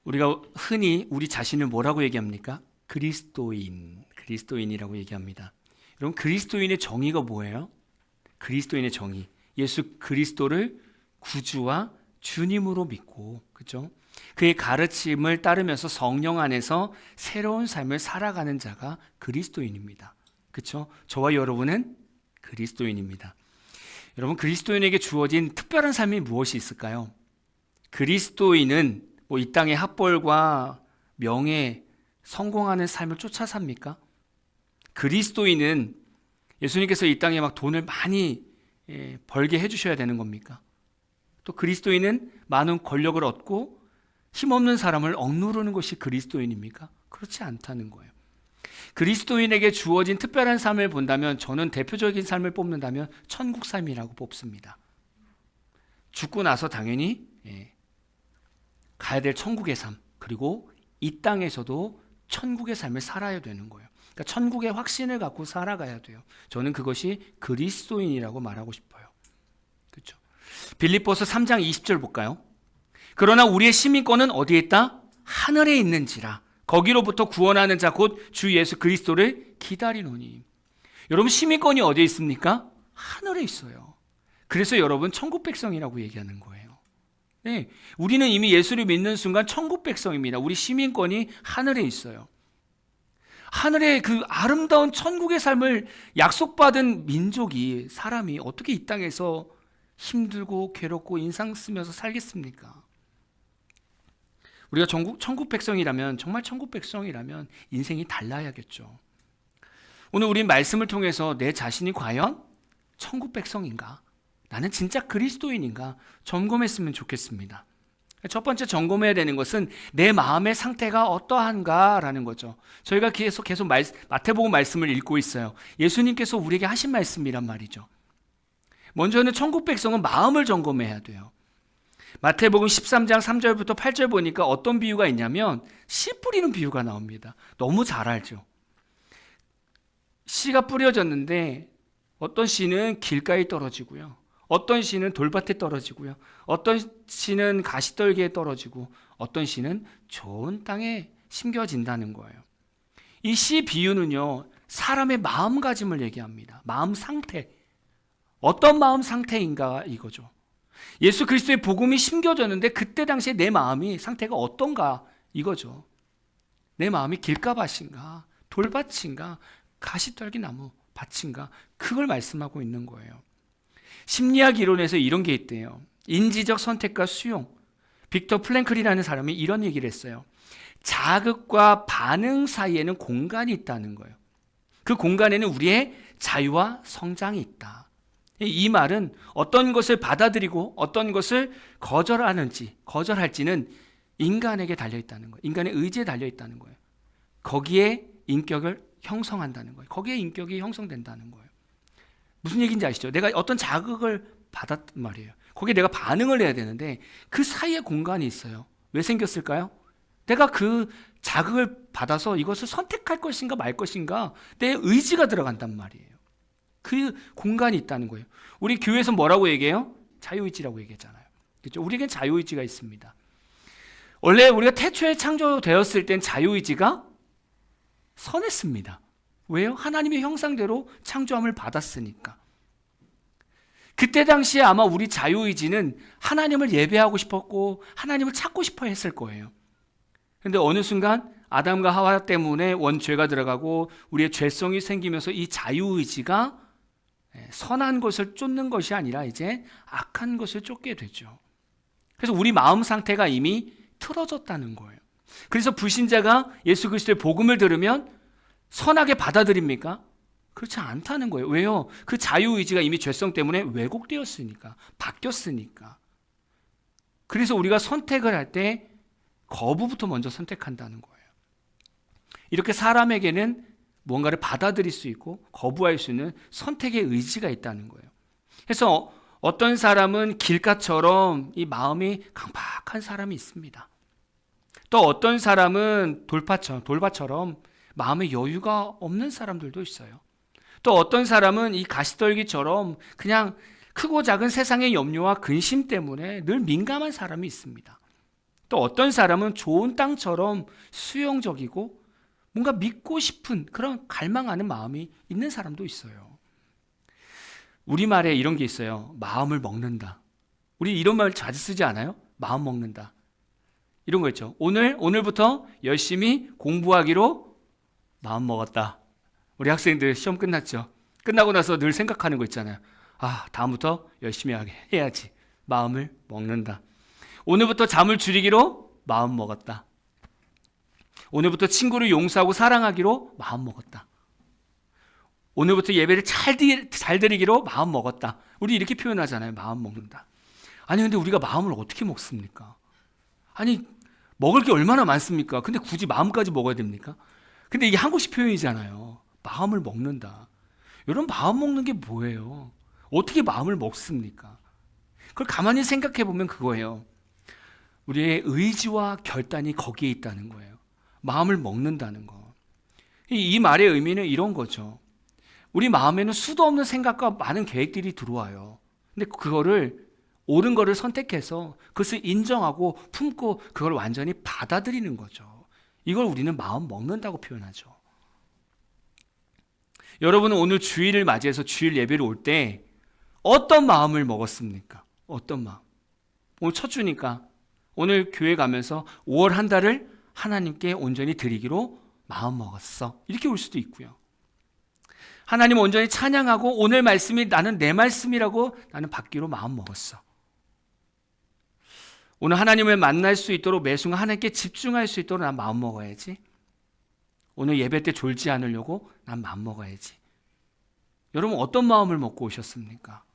우리가 흔히 우리 자신을 뭐라고 얘기합니까? 그리스도인이라고 얘기합니다. 여러분, 그리스도인의 정의가 뭐예요? 그리스도인의 정의, 예수 그리스도를 구주와 주님으로 믿고, 그죠? 그의 가르침을 따르면서 성령 안에서 새로운 삶을 살아가는 자가 그리스도인입니다. 그렇죠? 저와 여러분은 그리스도인입니다. 여러분, 그리스도인에게 주어진 특별한 삶이 무엇이 있을까요? 그리스도인은 이 땅의 학벌과 명예, 성공하는 삶을 쫓아 삽니까? 그리스도인은 예수님께서 이 땅에 막 돈을 많이 벌게 해주셔야 되는 겁니까? 또 그리스도인은 많은 권력을 얻고 힘없는 사람을 억누르는 것이 그리스도인입니까? 그렇지 않다는 거예요. 그리스도인에게 주어진 특별한 삶을 본다면, 저는 대표적인 삶을 뽑는다면 천국 삶이라고 뽑습니다. 죽고 나서 당연히 가야 될 천국의 삶, 그리고 이 땅에서도 천국의 삶을 살아야 되는 거예요. 그러니까 천국의 확신을 갖고 살아가야 돼요. 저는 그것이 그리스도인이라고 말하고 싶어요. 그렇죠? 빌립보서 3장 20절 볼까요? 그러나 우리의 시민권은 어디에 있다? 하늘에 있는지라. 거기로부터 구원하는 자 곧 주 예수 그리스도를 기다리노니. 여러분, 시민권이 어디에 있습니까? 하늘에 있어요. 그래서 여러분, 천국 백성이라고 얘기하는 거예요. 네, 우리는 이미 예수를 믿는 순간 천국 백성입니다. 우리 시민권이 하늘에 있어요. 하늘의 그 아름다운 천국의 삶을 약속받은 민족이, 사람이 어떻게 이 땅에서 힘들고 괴롭고 인상 쓰면서 살겠습니까? 우리가 천국 백성이라면, 정말 천국 백성이라면 인생이 달라야겠죠. 오늘 우리 말씀을 통해서 내 자신이 과연 천국 백성인가? 나는 진짜 그리스도인인가? 점검했으면 좋겠습니다. 첫 번째 점검해야 되는 것은 내 마음의 상태가 어떠한가라는 거죠. 저희가 계속 마태복음 말씀을 읽고 있어요. 예수님께서 우리에게 하신 말씀이란 말이죠. 먼저는 천국 백성은 마음을 점검해야 돼요. 마태복음 13장 3절부터 8절 보니까 어떤 비유가 있냐면 씨 뿌리는 비유가 나옵니다. 너무 잘 알죠. 씨가 뿌려졌는데 어떤 씨는 길가에 떨어지고요, 어떤 씨는 돌밭에 떨어지고요, 어떤 씨는 가시떨기에 떨어지고, 어떤 씨는 좋은 땅에 심겨진다는 거예요. 이 씨 비유는요, 사람의 마음가짐을 얘기합니다. 마음 상태, 어떤 마음 상태인가 이거죠. 예수 그리스도의 복음이 심겨졌는데 그때 당시에 내 마음이 상태가 어떤가 이거죠. 내 마음이 길가밭인가, 돌밭인가, 가시떨기 나무 밭인가, 그걸 말씀하고 있는 거예요. 심리학 이론에서 이런 게 있대요. 인지적 선택과 수용. 빅터 플랭클이라는 사람이 이런 얘기를 했어요. 자극과 반응 사이에는 공간이 있다는 거예요. 그 공간에는 우리의 자유와 성장이 있다. 이 말은 어떤 것을 받아들이고 어떤 것을 거절할지는 인간에게 달려있다는 거예요. 인간의 의지에 달려있다는 거예요. 거기에 인격을 형성한다는 거예요. 거기에 인격이 형성된다는 거예요. 무슨 얘기인지 아시죠? 내가 어떤 자극을 받았단 말이에요. 거기에 내가 반응을 해야 되는데 그 사이에 공간이 있어요. 왜 생겼을까요? 내가 그 자극을 받아서 이것을 선택할 것인가 말 것인가, 내 의지가 들어간단 말이에요. 그 공간이 있다는 거예요. 우리 교회에서 뭐라고 얘기해요? 자유의지라고 얘기했잖아요. 그렇죠? 우리에겐 자유의지가 있습니다. 원래 우리가 태초에 창조되었을 땐 자유의지가 선했습니다. 왜요? 하나님의 형상대로 창조함을 받았으니까. 그때 당시에 아마 우리 자유의지는 하나님을 예배하고 싶었고 하나님을 찾고 싶어 했을 거예요. 그런데 어느 순간 아담과 하와 때문에 원죄가 들어가고 우리의 죄성이 생기면서 이 자유의지가 선한 것을 쫓는 것이 아니라 이제 악한 것을 쫓게 되죠. 그래서 우리 마음 상태가 이미 틀어졌다는 거예요. 그래서 불신자가 예수 그리스도의 복음을 들으면 선하게 받아들입니까? 그렇지 않다는 거예요. 왜요? 그 자유의지가 이미 죄성 때문에 왜곡되었으니까, 바뀌었으니까. 그래서 우리가 선택을 할 때 거부부터 먼저 선택한다는 거예요. 이렇게 사람에게는 무언가를 받아들일 수 있고 거부할 수 있는 선택의 의지가 있다는 거예요. 그래서 어떤 사람은 길가처럼 이 마음이 강박한 사람이 있습니다. 또 어떤 사람은 돌밭처럼 마음의 여유가 없는 사람들도 있어요. 또 어떤 사람은 이 가시떨기처럼 그냥 크고 작은 세상의 염려와 근심 때문에 늘 민감한 사람이 있습니다. 또 어떤 사람은 좋은 땅처럼 수용적이고 뭔가 믿고 싶은 그런 갈망하는 마음이 있는 사람도 있어요. 우리말에 이런 게 있어요. 마음을 먹는다. 우리 이런 말 자주 쓰지 않아요? 마음 먹는다. 이런 거 있죠. 오늘부터 열심히 공부하기로 마음 먹었다. 우리 학생들 시험 끝났죠. 끝나고 나서 늘 생각하는 거 있잖아요. 다음부터 열심히 해야지. 마음을 먹는다. 오늘부터 잠을 줄이기로 마음 먹었다. 오늘부터 친구를 용서하고 사랑하기로 마음 먹었다. 오늘부터 예배를 잘 드리기로 마음 먹었다. 우리 이렇게 표현하잖아요. 마음 먹는다. 아니 근데 우리가 마음을 어떻게 먹습니까? 아니 먹을 게 얼마나 많습니까? 근데 굳이 마음까지 먹어야 됩니까? 근데 이게 한국식 표현이잖아요. 마음을 먹는다. 여러분 마음 먹는 게 뭐예요? 어떻게 마음을 먹습니까? 그걸 가만히 생각해 보면 그거예요. 우리의 의지와 결단이 거기에 있다는 거예요. 마음을 먹는다는 거. 이 말의 의미는 이런 거죠. 우리 마음에는 수도 없는 생각과 많은 계획들이 들어와요. 근데 그거를 옳은 거를 선택해서 그것을 인정하고 품고 그걸 완전히 받아들이는 거죠. 이걸 우리는 마음 먹는다고 표현하죠. 여러분은 오늘 주일을 맞이해서 주일 예배를 올 때 어떤 마음을 먹었습니까? 어떤 마음? 오늘 첫 주니까 오늘 교회 가면서 5월 한 달을 하나님께 온전히 드리기로 마음 먹었어. 이렇게 올 수도 있고요. 하나님 온전히 찬양하고 오늘 말씀이 나는 내 말씀이라고 나는 받기로 마음 먹었어. 오늘 하나님을 만날 수 있도록 매 순간 하나님께 집중할 수 있도록 난 마음 먹어야지. 오늘 예배 때 졸지 않으려고 난 마음 먹어야지. 여러분 어떤 마음을 먹고 오셨습니까?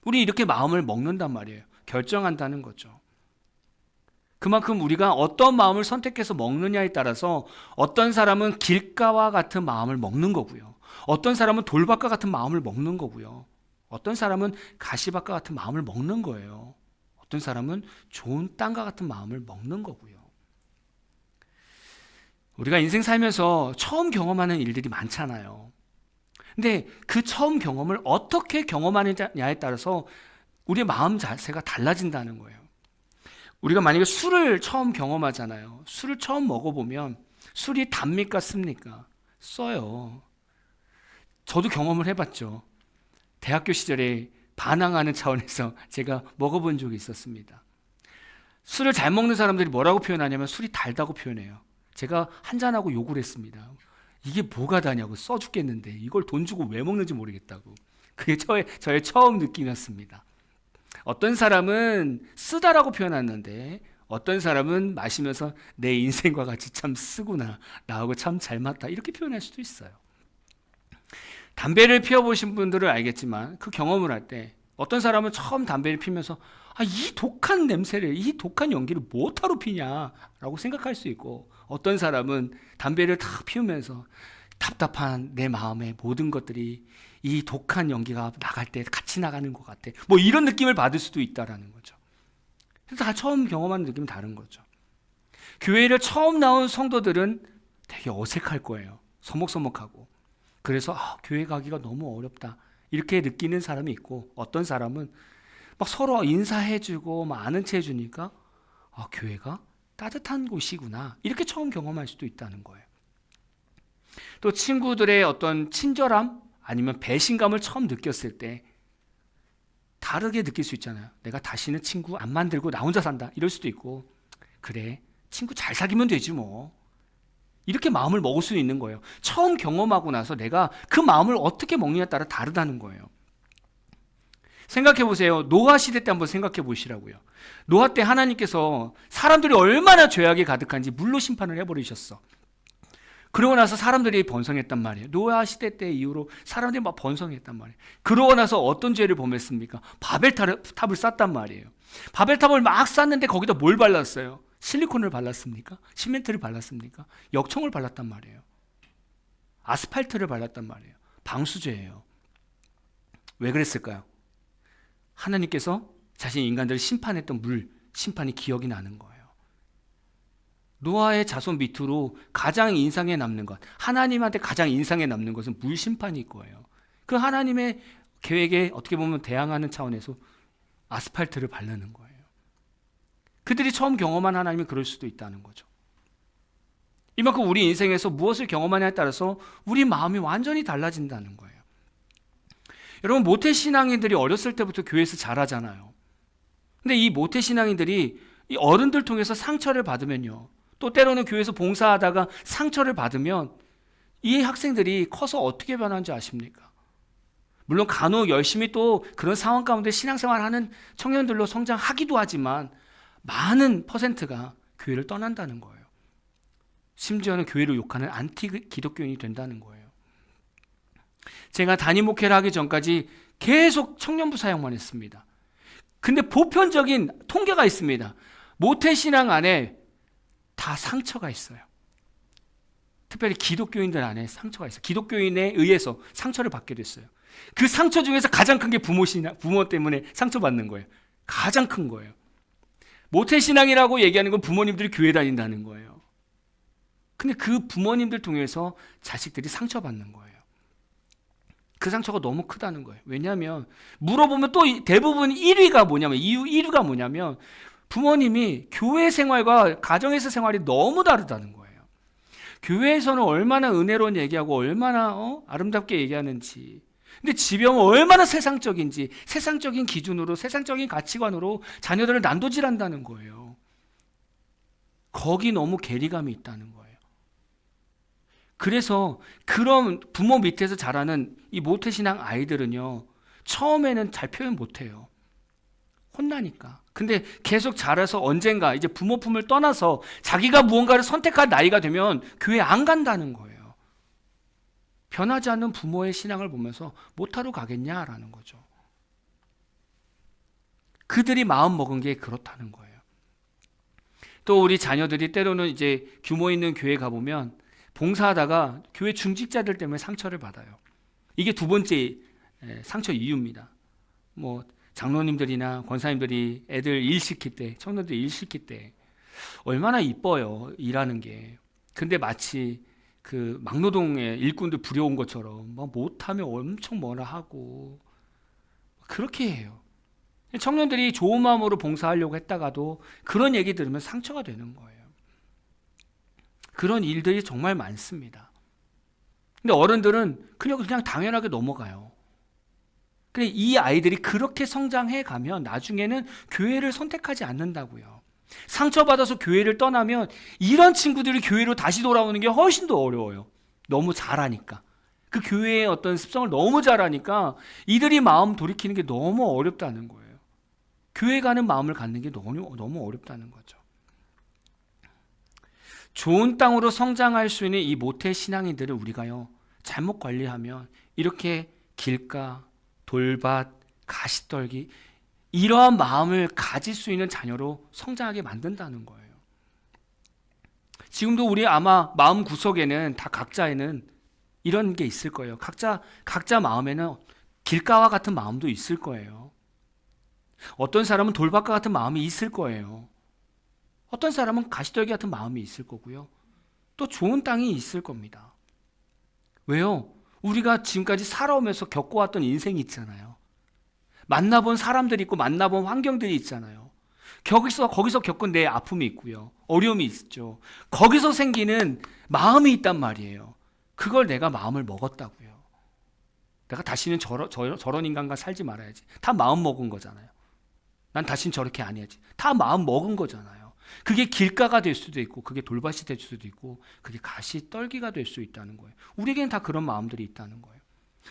우리 이렇게 마음을 먹는단 말이에요. 결정한다는 거죠. 그만큼 우리가 어떤 마음을 선택해서 먹느냐에 따라서 어떤 사람은 길가와 같은 마음을 먹는 거고요. 어떤 사람은 돌밭과 같은 마음을 먹는 거고요. 어떤 사람은 가시밭과 같은 마음을 먹는 거예요. 어떤 사람은 좋은 땅과 같은 마음을 먹는 거고요. 우리가 인생 살면서 처음 경험하는 일들이 많잖아요. 근데 그 처음 경험을 어떻게 경험하느냐에 따라서 우리의 마음 자세가 달라진다는 거예요. 우리가 만약에 술을 처음 경험하잖아요. 술을 처음 먹어보면 술이 답니까 씁니까? 써요. 저도 경험을 해봤죠. 대학교 시절에 반항하는 차원에서 제가 먹어본 적이 있었습니다. 술을 잘 먹는 사람들이 뭐라고 표현하냐면 술이 달다고 표현해요. 제가 한잔하고 욕을 했습니다. 이게 뭐가 다냐고, 써 죽겠는데 이걸 돈 주고 왜 먹는지 모르겠다고. 그게 저의 처음 느낌이었습니다. 어떤 사람은 쓰다라고 표현하는데 어떤 사람은 마시면서 내 인생과 같이 참 쓰구나, 나하고 참 잘 맞다, 이렇게 표현할 수도 있어요. 담배를 피워보신 분들은 알겠지만 그 경험을 할 때 어떤 사람은 처음 담배를 피면서 이 독한 냄새를, 이 독한 연기를 뭐하러 피냐라고 생각할 수 있고, 어떤 사람은 담배를 다 피우면서 답답한 내 마음의 모든 것들이 이 독한 연기가 나갈 때 같이 나가는 것 같아, 뭐 이런 느낌을 받을 수도 있다라는 거죠. 그래서 다 처음 경험하는 느낌이 다른 거죠. 교회를 처음 나온 성도들은 되게 어색할 거예요. 서먹서먹하고. 그래서 교회 가기가 너무 어렵다 이렇게 느끼는 사람이 있고, 어떤 사람은 막 서로 인사해주고 막 아는 체 해주니까 교회가 따뜻한 곳이구나 이렇게 처음 경험할 수도 있다는 거예요. 또 친구들의 어떤 친절함 아니면 배신감을 처음 느꼈을 때 다르게 느낄 수 있잖아요. 내가 다시는 친구 안 만들고 나 혼자 산다 이럴 수도 있고, 그래 친구 잘 사귀면 되지 뭐, 이렇게 마음을 먹을 수 있는 거예요. 처음 경험하고 나서 내가 그 마음을 어떻게 먹느냐에 따라 다르다는 거예요. 생각해 보세요. 노아 시대 때 한번 생각해 보시라고요. 노아 때 하나님께서 사람들이 얼마나 죄악이 가득한지 물로 심판을 해버리셨어. 그러고 나서 사람들이 번성했단 말이에요. 노아 시대 때 이후로 사람들이 막 번성했단 말이에요. 그러고 나서 어떤 죄를 범했습니까? 바벨탑을 쌓단 말이에요. 바벨탑을 막 쌓는데 거기다 뭘 발랐어요? 실리콘을 발랐습니까? 시멘트를 발랐습니까? 역청을 발랐단 말이에요. 아스팔트를 발랐단 말이에요. 방수제예요. 왜 그랬을까요? 하나님께서 자신 인간들을 심판했던 심판이 기억이 나는 거예요. 노아의 자손 밑으로 가장 인상에 남는 것, 하나님한테 가장 인상에 남는 것은 물 심판일 거예요. 그 하나님의 계획에 어떻게 보면 대항하는 차원에서 아스팔트를 바르는 거예요. 그들이 처음 경험한 하나님이 그럴 수도 있다는 거죠. 이만큼 우리 인생에서 무엇을 경험하냐에 따라서 우리 마음이 완전히 달라진다는 거예요. 여러분, 모태신앙인들이 어렸을 때부터 교회에서 자라잖아요. 근데 이 모태신앙인들이 이 어른들 통해서 상처를 받으면요, 또 때로는 교회에서 봉사하다가 상처를 받으면 이 학생들이 커서 어떻게 변하는지 아십니까? 물론 간혹 열심히 또 그런 상황 가운데 신앙생활하는 청년들로 성장하기도 하지만 많은 퍼센트가 교회를 떠난다는 거예요. 심지어는 교회를 욕하는 안티 기독교인이 된다는 거예요. 제가 단임 목회를 하기 전까지 계속 청년부 사역만 했습니다. 근데 보편적인 통계가 있습니다. 모태신앙 안에 다 상처가 있어요. 특별히 기독교인들 안에 상처가 있어요. 기독교인에 의해서 상처를 받게 됐어요. 그 상처 중에서 가장 큰 게 부모 때문에 상처받는 거예요. 가장 큰 거예요. 모태신앙이라고 얘기하는 건 부모님들이 교회 다닌다는 거예요. 근데 그 부모님들 통해서 자식들이 상처받는 거예요. 그 상처가 너무 크다는 거예요. 왜냐하면 물어보면 또 대부분 1위가 뭐냐면 부모님이 교회 생활과 가정에서 생활이 너무 다르다는 거예요. 교회에서는 얼마나 은혜로운 얘기하고 얼마나 아름답게 얘기하는지, 근데 집에 오면 얼마나 세상적인지, 세상적인 기준으로, 세상적인 가치관으로 자녀들을 난도질한다는 거예요. 거기 너무 괴리감이 있다는 거예요. 그래서 그런 부모 밑에서 자라는 이 모태신앙 아이들은요, 처음에는 잘 표현 못해요. 혼나니까. 근데 계속 자라서 언젠가 이제 부모 품을 떠나서 자기가 무언가를 선택할 나이가 되면 교회 안 간다는 거예요. 변하지 않는 부모의 신앙을 보면서 못하러 가겠냐라는 거죠. 그들이 마음 먹은 게 그렇다는 거예요. 또 우리 자녀들이 때로는 이제 규모 있는 교회 가보면 봉사하다가 교회 중직자들 때문에 상처를 받아요. 이게 두 번째 상처 이유입니다. 뭐 장로님들이나 권사님들이 애들 일 시킬 때, 청년들 일 시킬 때 얼마나 이뻐요, 일하는 게. 근데 마치 그 막노동의 일꾼들 부려온 것처럼 막 못하면 엄청 뭐라 하고 그렇게 해요. 청년들이 좋은 마음으로 봉사하려고 했다가도 그런 얘기 들으면 상처가 되는 거예요. 그런 일들이 정말 많습니다. 근데 어른들은 그냥 당연하게 넘어가요. 근데 이 아이들이 그렇게 성장해 가면 나중에는 교회를 선택하지 않는다고요. 상처받아서 교회를 떠나면 이런 친구들이 교회로 다시 돌아오는 게 훨씬 더 어려워요. 너무 잘하니까. 그 교회의 어떤 습성을 너무 잘하니까 이들이 마음 돌이키는 게 너무 어렵다는 거예요. 교회 가는 마음을 갖는 게 너무 어렵다는 거죠. 좋은 땅으로 성장할 수 있는 이 모태 신앙인들을 우리가요, 잘못 관리하면 이렇게 길가, 돌밭, 가시떨기, 이러한 마음을 가질 수 있는 자녀로 성장하게 만든다는 거예요. 지금도 우리 아마 마음 구석에는 다 각자에는 이런 게 있을 거예요. 각자 마음에는 길가와 같은 마음도 있을 거예요. 어떤 사람은 돌밭과 같은 마음이 있을 거예요. 어떤 사람은 가시떨기 같은 마음이 있을 거고요. 또 좋은 땅이 있을 겁니다. 왜요? 우리가 지금까지 살아오면서 겪어왔던 인생이 있잖아요. 만나본 사람들이 있고 만나본 환경들이 있잖아요. 거기서 겪은 내 아픔이 있고요. 어려움이 있죠. 거기서 생기는 마음이 있단 말이에요. 그걸 내가 마음을 먹었다고요. 내가 다시는 저런 인간과 살지 말아야지. 다 마음 먹은 거잖아요. 난 다시는 저렇게 안 해야지. 다 마음 먹은 거잖아요. 그게 길가가 될 수도 있고, 그게 돌밭이 될 수도 있고, 그게 가시떨기가 될 수 있다는 거예요. 우리에게는 다 그런 마음들이 있다는 거예요.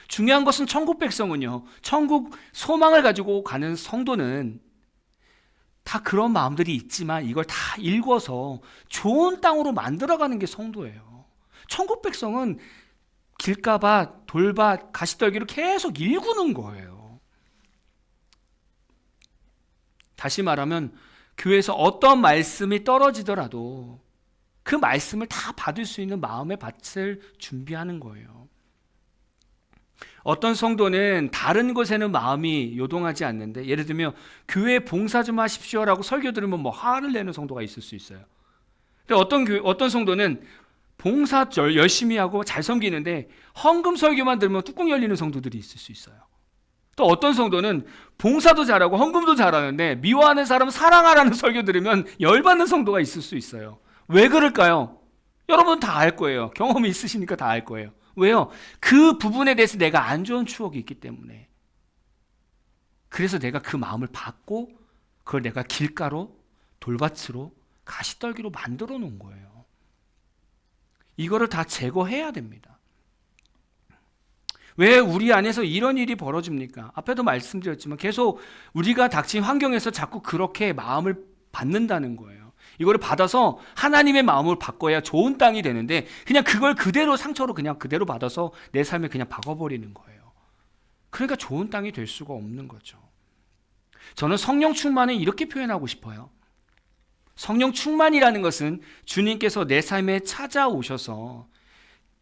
중요한 것은 천국 백성은요, 천국 소망을 가지고 가는 성도는 다 그런 마음들이 있지만 이걸 다 읽어서 좋은 땅으로 만들어가는 게 성도예요. 천국 백성은 길가밭, 돌밭, 가시떨기로 계속 일구는 거예요. 다시 말하면 교회에서 어떤 말씀이 떨어지더라도 그 말씀을 다 받을 수 있는 마음의 밭을 준비하는 거예요. 어떤 성도는 다른 곳에는 마음이 요동하지 않는데, 예를 들면 교회 봉사 좀 하십시오라고 설교 들으면 뭐 화를 내는 성도가 있을 수 있어요. 근데 어떤 성도는 봉사 열심히 하고 잘 섬기는데 헌금 설교만 들으면 뚜껑 열리는 성도들이 있을 수 있어요. 또 어떤 성도는 봉사도 잘하고 헌금도 잘하는데 미워하는 사람 사랑하라는 설교 들으면 열받는 성도가 있을 수 있어요. 왜 그럴까요? 여러분 다 알 거예요. 경험이 있으시니까 다 알 거예요. 왜요? 그 부분에 대해서 내가 안 좋은 추억이 있기 때문에. 그래서 내가 그 마음을 받고 그걸 내가 길가로, 돌밭으로, 가시떨기로 만들어 놓은 거예요. 이거를 다 제거해야 됩니다. 왜 우리 안에서 이런 일이 벌어집니까? 앞에도 말씀드렸지만 계속 우리가 닥친 환경에서 자꾸 그렇게 마음을 받는다는 거예요. 이거를 받아서 하나님의 마음을 바꿔야 좋은 땅이 되는데 그냥 그걸 그대로 상처로 그냥 그대로 받아서 내 삶에 그냥 박아버리는 거예요. 그러니까 좋은 땅이 될 수가 없는 거죠. 저는 성령 충만을 이렇게 표현하고 싶어요. 성령 충만이라는 것은 주님께서 내 삶에 찾아오셔서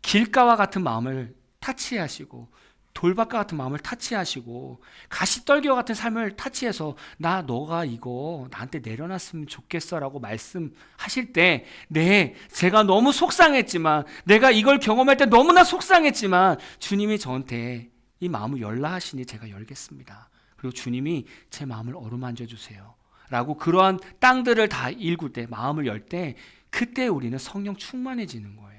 길가와 같은 마음을 타치하시고 돌밭과 같은 마음을 타치하시고 가시떨기와 같은 삶을 타치해서 너가 이거 나한테 내려놨으면 좋겠어라고 말씀하실 때 제가 너무 속상했지만 내가 이걸 경험할 때 너무나 속상했지만 주님이 저한테 이 마음을 열라 하시니 제가 열겠습니다. 그리고 주님이 제 마음을 어루만져 주세요 라고 그러한 땅들을 다 일굴 때 마음을 열 때 그때 우리는 성령 충만해지는 거예요.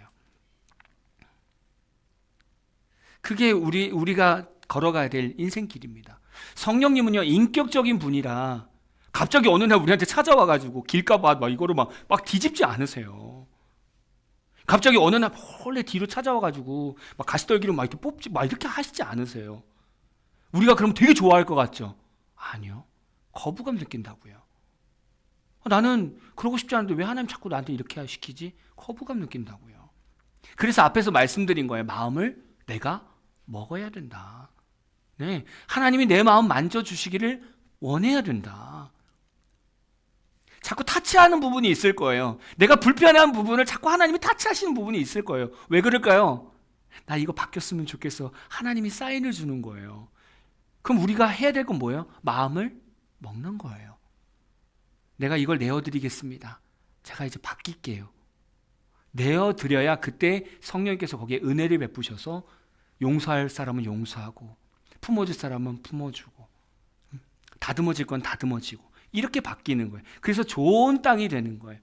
그게 우리가 걸어가야 될 인생길입니다. 성령님은요 인격적인 분이라 갑자기 어느 날 우리한테 찾아와가지고 길가봐 이거를 막 뒤집지 않으세요. 갑자기 어느 날 몰래 뒤로 찾아와가지고 막 가시떨기로 막 이렇게 뽑지 이렇게 하시지 않으세요. 우리가 그럼 되게 좋아할 것 같죠? 아니요. 거부감 느낀다고요. 나는 그러고 싶지 않은데 왜 하나님 자꾸 나한테 이렇게 시키지? 거부감 느낀다고요. 그래서 앞에서 말씀드린 거예요. 마음을 내가 먹어야 된다. 네, 하나님이 내 마음 만져주시기를 원해야 된다. 자꾸 타치하는 부분이 있을 거예요. 내가 불편한 부분을 자꾸 하나님이 타치하시는 부분이 있을 거예요. 왜 그럴까요? 나 이거 바뀌었으면 좋겠어. 하나님이 사인을 주는 거예요. 그럼 우리가 해야 될 건 뭐예요? 마음을 먹는 거예요. 내가 이걸 내어드리겠습니다. 제가 이제 바뀔게요. 내어드려야 그때 성령님께서 거기에 은혜를 베푸셔서 용서할 사람은 용서하고 품어줄 사람은 품어주고 다듬어질 건 다듬어지고 이렇게 바뀌는 거예요. 그래서 좋은 땅이 되는 거예요.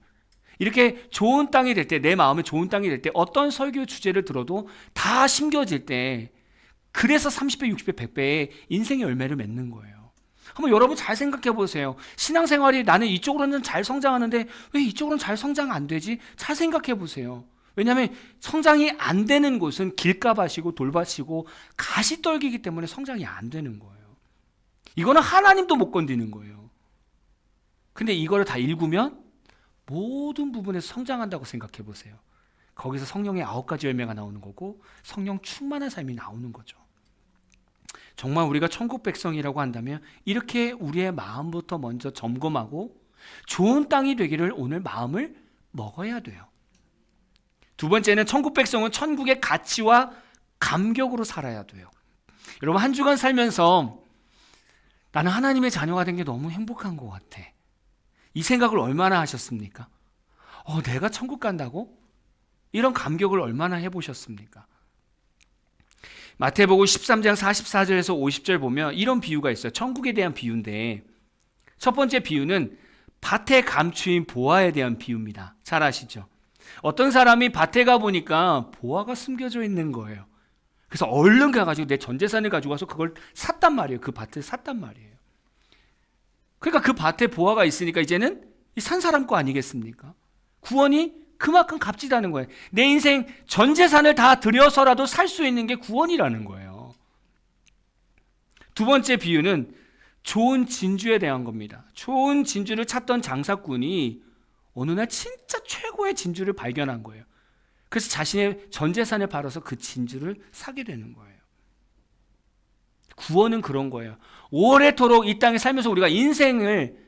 이렇게 좋은 땅이 될 때, 내 마음에 좋은 땅이 될 때 어떤 설교 주제를 들어도 다 심겨질 때 그래서 30배, 60배, 100배의 인생의 열매를 맺는 거예요. 한번 여러분 잘 생각해 보세요. 신앙생활이 나는 이쪽으로는 잘 성장하는데 왜 이쪽으로는 잘 성장 안 되지? 잘 생각해 보세요. 왜냐하면 성장이 안 되는 곳은 길가밭이고 돌밭이고 가시떨기이기 때문에 성장이 안 되는 거예요. 이거는 하나님도 못 건드리는 거예요. 근데 이거를 다 읽으면 모든 부분에서 성장한다고 생각해 보세요. 거기서 성령의 9가지 열매가 나오는 거고 성령 충만한 삶이 나오는 거죠. 정말 우리가 천국 백성이라고 한다면 이렇게 우리의 마음부터 먼저 점검하고 좋은 땅이 되기를 오늘 마음을 먹어야 돼요. 두 번째는 천국 백성은 천국의 가치와 감격으로 살아야 돼요. 여러분 한 주간 살면서 나는 하나님의 자녀가 된 게 너무 행복한 것 같아. 이 생각을 얼마나 하셨습니까? 내가 천국 간다고? 이런 감격을 얼마나 해보셨습니까? 마태복음 13장 44절에서 50절 보면 이런 비유가 있어요. 천국에 대한 비유인데 첫 번째 비유는 밭에 감추인 보화에 대한 비유입니다. 잘 아시죠? 어떤 사람이 밭에 가보니까 보화가 숨겨져 있는 거예요. 그래서 얼른 가가지고 내 전 재산을 가지고 와서 그걸 샀단 말이에요. 그 밭을 샀단 말이에요. 그러니까 그 밭에 보화가 있으니까 이제는 산 사람 거 아니겠습니까? 구원이 그만큼 값지다는 거예요. 내 인생 전 재산을 다 들여서라도 살 수 있는 게 구원이라는 거예요. 두 번째 비유는 좋은 진주에 대한 겁니다. 좋은 진주를 찾던 장사꾼이 어느 날 진짜 최고의 진주를 발견한 거예요. 그래서 자신의 전 재산을 팔아서 그 진주를 사게 되는 거예요. 구원은 그런 거예요. 오래도록 이 땅에 살면서 우리가 인생을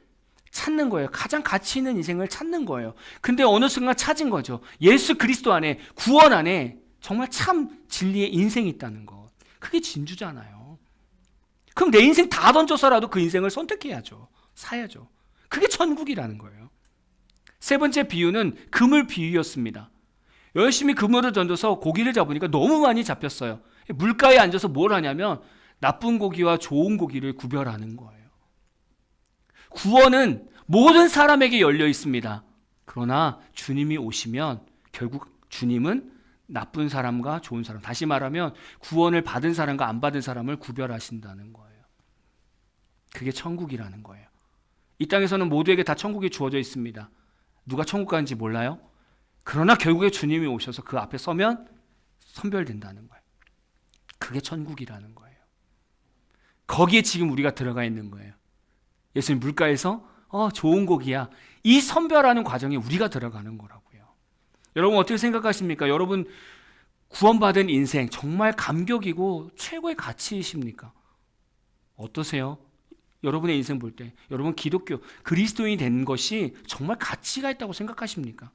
찾는 거예요. 가장 가치 있는 인생을 찾는 거예요. 근데 어느 순간 찾은 거죠. 예수 그리스도 안에, 구원 안에 정말 참 진리의 인생이 있다는 것. 그게 진주잖아요. 그럼 내 인생 다 던져서라도 그 인생을 선택해야죠. 사야죠. 그게 천국이라는 거예요. 세 번째 비유는 그물 비유였습니다. 열심히 그물을 던져서 고기를 잡으니까 너무 많이 잡혔어요. 물가에 앉아서 뭘 하냐면 나쁜 고기와 좋은 고기를 구별하는 거예요. 구원은 모든 사람에게 열려 있습니다. 그러나 주님이 오시면 결국 주님은 나쁜 사람과 좋은 사람, 다시 말하면 구원을 받은 사람과 안 받은 사람을 구별하신다는 거예요. 그게 천국이라는 거예요. 이 땅에서는 모두에게 다 천국이 주어져 있습니다. 누가 천국 가는지 몰라요? 그러나 결국에 주님이 오셔서 그 앞에 서면 선별된다는 거예요. 그게 천국이라는 거예요. 거기에 지금 우리가 들어가 있는 거예요. 예수님 물가에서 좋은 고기야. 이 선별하는 과정에 우리가 들어가는 거라고요. 여러분 어떻게 생각하십니까? 여러분 구원받은 인생 정말 감격이고 최고의 가치이십니까? 어떠세요? 여러분의 인생 볼 때 여러분 기독교 그리스도인이 된 것이 정말 가치가 있다고 생각하십니까?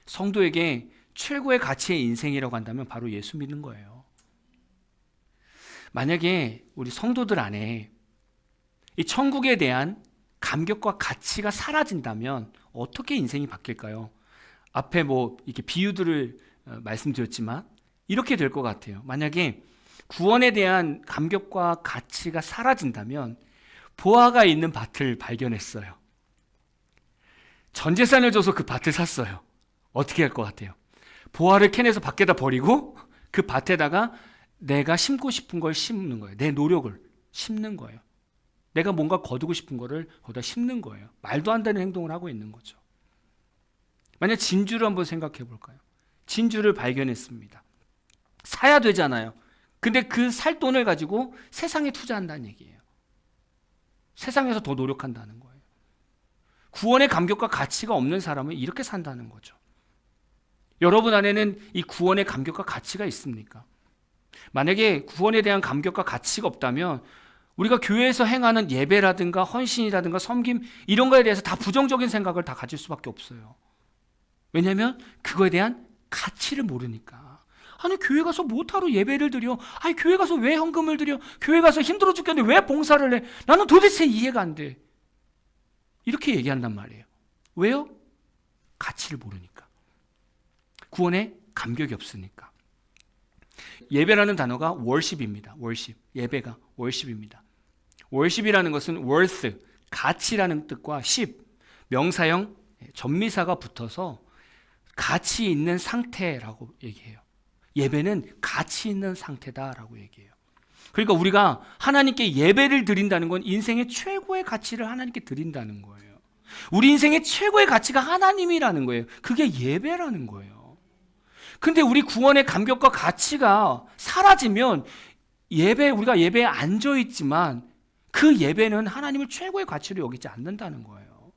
성도에게 최고의 가치의 인생이라고 한다면 바로 예수 믿는 거예요. 만약에 우리 성도들 안에 이 천국에 대한 감격과 가치가 사라진다면 어떻게 인생이 바뀔까요? 앞에 이렇게 비유들을 말씀드렸지만 이렇게 될 것 같아요. 만약에 구원에 대한 감격과 가치가 사라진다면 보화가 있는 밭을 발견했어요. 전 재산을 줘서 그 밭을 샀어요. 어떻게 할 것 같아요? 보화를 캐내서 밖에다 버리고 그 밭에다가 내가 심고 싶은 걸 심는 거예요. 내 노력을 심는 거예요. 내가 뭔가 거두고 싶은 거를 거기다 심는 거예요. 말도 안 되는 행동을 하고 있는 거죠. 만약 진주를 한번 생각해 볼까요? 진주를 발견했습니다. 사야 되잖아요. 근데 그 살 돈을 가지고 세상에 투자한다는 얘기예요. 세상에서 더 노력한다는 거예요. 구원의 감격과 가치가 없는 사람은 이렇게 산다는 거죠. 여러분 안에는 이 구원의 감격과 가치가 있습니까? 만약에 구원에 대한 감격과 가치가 없다면 우리가 교회에서 행하는 예배라든가 헌신이라든가 섬김 이런 거에 대해서 다 부정적인 생각을 다 가질 수밖에 없어요. 왜냐하면 그거에 대한 가치를 모르니까. 아니 교회 가서 뭐하러 예배를 드려? 아니 교회 가서 왜 헌금을 드려? 교회 가서 힘들어 죽겠는데 왜 봉사를 해? 나는 도대체 이해가 안 돼. 이렇게 얘기한단 말이에요. 왜요? 가치를 모르니까. 구원에 감격이 없으니까. 예배라는 단어가 worship입니다. worship. 예배가 worship입니다. worship이라는 것은 worth, 가치라는 뜻과 ship, 명사형 전미사가 붙어서 가치 있는 상태라고 얘기해요. 예배는 가치 있는 상태다라고 얘기해요. 그러니까 우리가 하나님께 예배를 드린다는 건 인생의 최고의 가치를 하나님께 드린다는 거예요. 우리 인생의 최고의 가치가 하나님이라는 거예요. 그게 예배라는 거예요. 근데 우리 구원의 감격과 가치가 사라지면 우리가 예배에 앉아 있지만 그 예배는 하나님을 최고의 가치로 여기지 않는다는 거예요.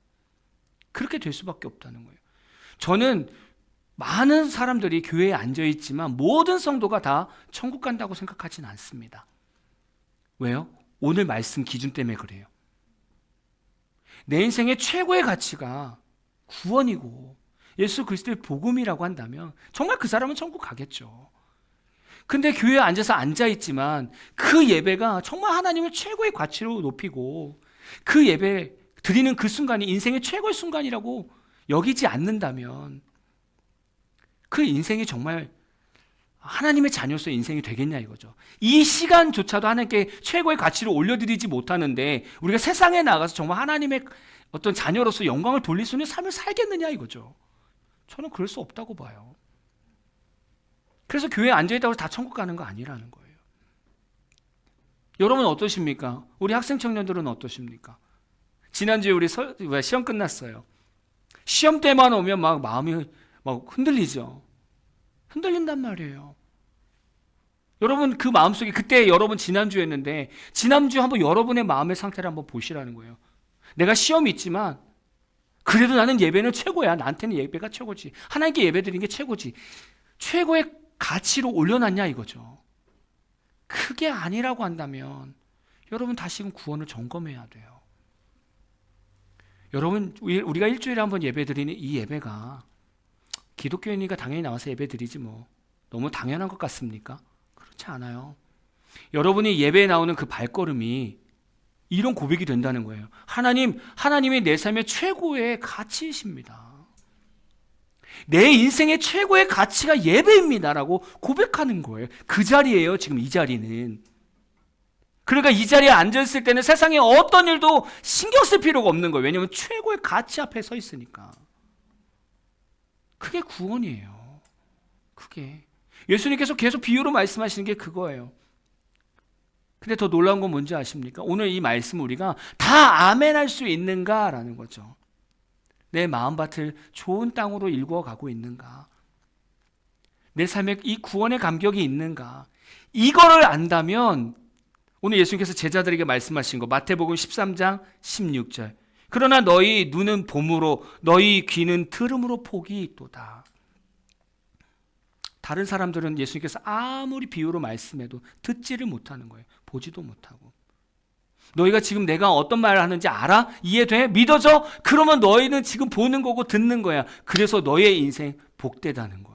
그렇게 될 수밖에 없다는 거예요. 저는 많은 사람들이 교회에 앉아 있지만 모든 성도가 다 천국 간다고 생각하지는 않습니다. 왜요? 오늘 말씀 기준 때문에 그래요. 내 인생의 최고의 가치가 구원이고 예수 그리스도의 복음이라고 한다면 정말 그 사람은 천국 가겠죠. 근데 교회에 앉아 있지만 그 예배가 정말 하나님을 최고의 가치로 높이고 그 예배 드리는 그 순간이 인생의 최고의 순간이라고 여기지 않는다면 그 인생이 정말 하나님의 자녀로서의 인생이 되겠냐 이거죠. 이 시간조차도 하나님께 최고의 가치를 올려드리지 못하는데 우리가 세상에 나가서 정말 하나님의 어떤 자녀로서 영광을 돌릴 수 있는 삶을 살겠느냐 이거죠. 저는 그럴 수 없다고 봐요. 그래서 교회에 앉아있다고 해서 다 천국 가는 거 아니라는 거예요. 여러분 어떠십니까? 우리 학생 청년들은 어떠십니까? 지난주에 우리 시험 끝났어요. 시험 때만 오면 막 마음이 막 흔들리죠. 흔들린단 말이에요. 여러분 그 마음속에 그때 여러분 지난주였는데 지난주 한번 여러분의 마음의 상태를 한번 보시라는 거예요. 내가 시험이 있지만 그래도 나는 예배는 최고야. 나한테는 예배가 최고지. 하나님께 예배 드리는 게 최고지. 최고의 가치로 올려놨냐 이거죠. 그게 아니라고 한다면 여러분 다시금 구원을 점검해야 돼요. 여러분 우리가 일주일에 한번 예배 드리는 이 예배가 기독교인이니까 당연히 나와서 예배 드리지 뭐 너무 당연한 것 같습니까? 그렇지 않아요. 여러분이 예배에 나오는 그 발걸음이 이런 고백이 된다는 거예요. 하나님이 내 삶의 최고의 가치이십니다. 내 인생의 최고의 가치가 예배입니다라고 고백하는 거예요. 그 자리예요. 지금 이 자리는. 그러니까 이 자리에 앉아있을 때는 세상에 어떤 일도 신경 쓸 필요가 없는 거예요. 왜냐하면 최고의 가치 앞에 서 있으니까. 그게 구원이에요. 그게 예수님께서 계속 비유로 말씀하시는 게 그거예요. 근데 더 놀라운 건 뭔지 아십니까? 오늘 이 말씀 우리가 다 아멘할 수 있는가라는 거죠. 내 마음밭을 좋은 땅으로 일구어가고 있는가? 내 삶에 이 구원의 감격이 있는가? 이거를 안다면 오늘 예수님께서 제자들에게 말씀하신 거 마태복음 13장 16절 그러나 너희 눈은 봄으로 너희 귀는 들음으로 복이 있도다. 다른 사람들은 예수님께서 아무리 비유로 말씀해도 듣지를 못하는 거예요. 보지도 못하고. 너희가 지금 내가 어떤 말을 하는지 알아? 이해돼? 믿어져? 그러면 너희는 지금 보는 거고 듣는 거야. 그래서 너의 인생 복되다는 거예요.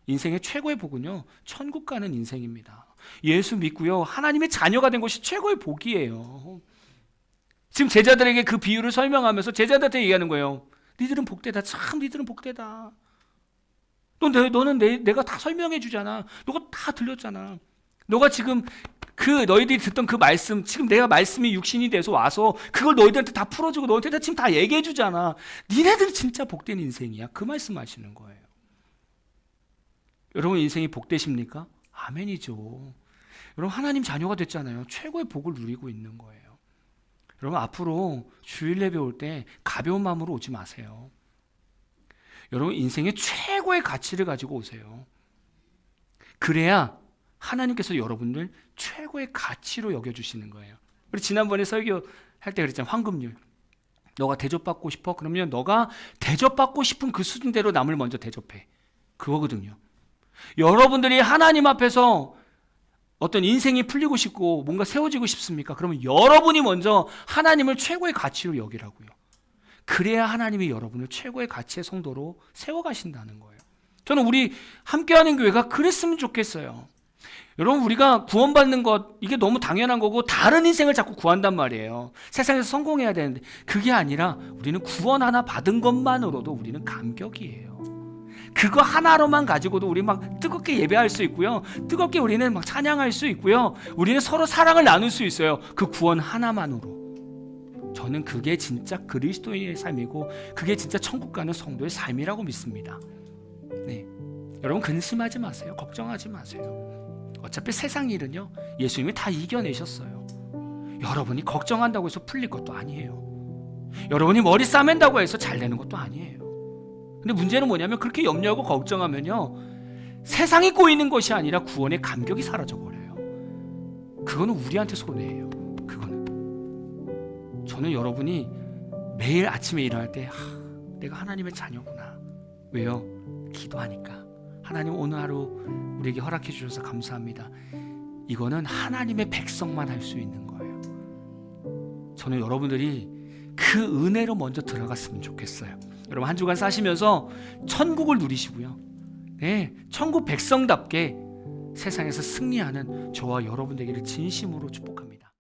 인생의 최고의 복은요, 천국 가는 인생입니다. 예수 믿고요, 하나님의 자녀가 된 것이 최고의 복이에요. 지금 제자들에게 그 비유를 설명하면서 제자들한테 얘기하는 거예요. 니들은 복되다. 참 니들은 복되다. 너는 내가 다 설명해 주잖아. 너가 다 들렸잖아. 너가 지금 그 너희들이 듣던 그 말씀, 지금 내가 말씀이 육신이 돼서 와서 그걸 너희들한테 다 풀어주고 너희한테 지금 다 얘기해 주잖아. 니네들 진짜 복된 인생이야. 그 말씀하시는 거예요. 여러분 인생이 복되십니까? 아멘이죠. 여러분 하나님 자녀가 됐잖아요. 최고의 복을 누리고 있는 거예요. 여러분 앞으로 주일 예배 올 때 가벼운 마음으로 오지 마세요. 여러분 인생의 최고의 가치를 가지고 오세요. 그래야 하나님께서 여러분들 최고의 가치로 여겨주시는 거예요. 우리 지난번에 설교할 때 그랬잖아요. 황금률. 너가 대접받고 싶어? 그러면 너가 대접받고 싶은 그 수준대로 남을 먼저 대접해. 그거거든요. 여러분들이 하나님 앞에서 어떤 인생이 풀리고 싶고 뭔가 세워지고 싶습니까? 그러면 여러분이 먼저 하나님을 최고의 가치로 여기라고요. 그래야 하나님이 여러분을 최고의 가치의 성도로 세워가신다는 거예요. 저는 우리 함께하는 교회가 그랬으면 좋겠어요. 여러분 우리가 구원받는 것 이게 너무 당연한 거고 다른 인생을 자꾸 구한단 말이에요. 세상에서 성공해야 되는데 그게 아니라 우리는 구원 하나 받은 것만으로도 우리는 감격이에요. 그거 하나로만 가지고도 우리 막 뜨겁게 예배할 수 있고요. 뜨겁게 우리는 막 찬양할 수 있고요. 우리는 서로 사랑을 나눌 수 있어요. 그 구원 하나만으로. 저는 그게 진짜 그리스도인의 삶이고 그게 진짜 천국 가는 성도의 삶이라고 믿습니다. 네, 여러분 근심하지 마세요. 걱정하지 마세요. 어차피 세상 일은요 예수님이 다 이겨내셨어요. 여러분이 걱정한다고 해서 풀릴 것도 아니에요. 여러분이 머리 싸맨다고 해서 잘 되는 것도 아니에요. 근데 문제는 뭐냐면 그렇게 염려하고 걱정하면요 세상이 꼬이는 것이 아니라 구원의 감격이 사라져버려요. 그거는 우리한테 손해예요. 그거는 저는 여러분이 매일 아침에 일어날 때 내가 하나님의 자녀구나. 왜요? 기도하니까. 하나님 오늘 하루 우리에게 허락해 주셔서 감사합니다. 이거는 하나님의 백성만 할 수 있는 거예요. 저는 여러분들이 그 은혜로 먼저 들어갔으면 좋겠어요. 여러분 한 주간 사시면서 천국을 누리시고요. 네, 천국 백성답게 세상에서 승리하는 저와 여러분 되기를 진심으로 축복합니다.